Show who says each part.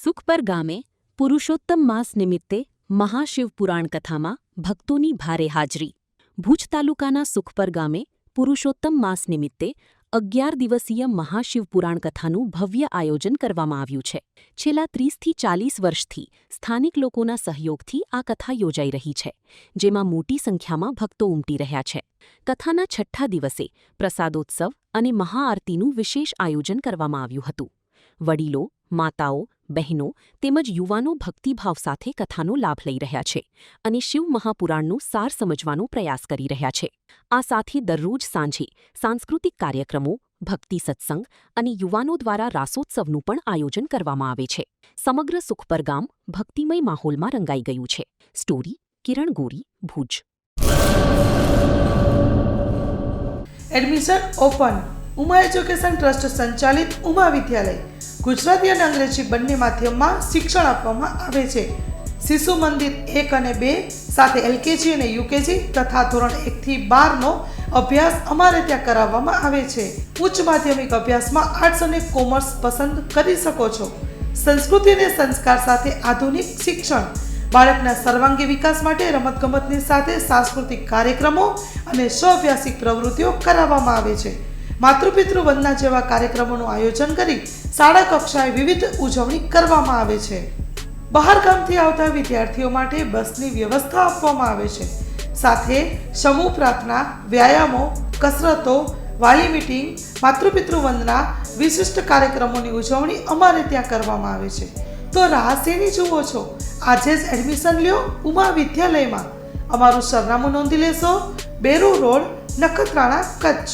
Speaker 1: સુખપર ગામે પુરુષોત્તમ માસ નિમિત્તે મહાશિવ પુરાણ કથામાં ભક્તોની ભારે હાજરી. ભુજ તાલુકાના સુખપર ગામે પુરુષોત્તમ માસ નિમિત્તે 11 દિવસીય મહાશિવ પુરાણ કથાનું ભવ્ય આયોજન કરવામાં આવ્યું છે. છેલ્લા 30થી 40 વર્ષથી સ્થાનિક લોકોના સહયોગથી આ કથા યોજાઈ રહી છે, જેમાં મોટી સંખ્યામાં ભક્તો ઉમટી રહ્યા છે. કથાના છઠ્ઠા દિવસે પ્રસાદોત્સવ અને મહાઆરતીનું વિશેષ આયોજન કરવામાં આવ્યું હતું. વડીલો, માતાઓ, બહેનો તેમજ યુવાનો ભક્તિભાવ સાથે કથાનો લાભ લઈ રહ્યા છે અને શિવ મહાપુરાણનું સાર સમજવાનો પ્રયાસ કરી રહ્યા છે. આ સાથે દરરોજ સાંજે સાંસ્કૃતિક કાર્યક્રમો, ભક્તિ સત્સંગ અને યુવાનો દ્વારા રાસોત્સવનું પણ આયોજન કરવામાં આવે છે. સમગ્ર સુખપર ગામ ભક્તિમય માહોલમાં રંગાઈ ગયું છે. સ્ટોરી કિરણ ગોરી, Bhuj.
Speaker 2: Admission open. Uma education trust સંચાલિત ઉમા વિદ્યાલય ગુજરાતી અને અંગ્રેજી બંને માધ્યમમાં શિક્ષણ આપવામાં આવે છે. શિશુ મંદિર 1 અને 2 સાથે એલકેજી અને યુકેજી તથા ધોરણ 1 થી 12નો અભ્યાસ અમારે ત્યાં કરાવવામાં આવે છે. ઉચ્ચ માધ્યમિક અભ્યાસમાં આર્ટ્સ અને કોમર્સ પસંદ કરી શકો છો. સંસ્કૃતિ અને સંસ્કાર સાથે આધુનિક શિક્ષણ. બાળકના સર્વાંગી વિકાસ માટે રમતગમતની સાથે સાંસ્કૃતિક કાર્યક્રમો અને સ્વઅભ્યાસિક પ્રવૃત્તિઓ કરાવવામાં આવે છે. માતૃપિતૃ વંદના જેવા કાર્યક્રમોનું આયોજન કરી શાળા કક્ષાએ વિવિધ ઉજવણી કરવામાં આવે છે. બહાર ગામથી આવતા વિદ્યાર્થીઓ માટે બસની વ્યવસ્થા આપવામાં આવે છે. સાથે સમૂહ પ્રાર્થના, વ્યાયામો, કસરતો, વાલી મીટિંગ, માતૃપિતૃ વંદના, વિશિષ્ટ કાર્યક્રમોની ઉજવણી અમારે ત્યાં કરવામાં આવે છે. તો રાહ શેની જુઓ છો? આજે જ એડમિશન લ્યો ઉમા વિદ્યાલયમાં. અમારું સરનામું નોંધી લેશો: બેરુ રોડ, નખત્રાણા, કચ્છ.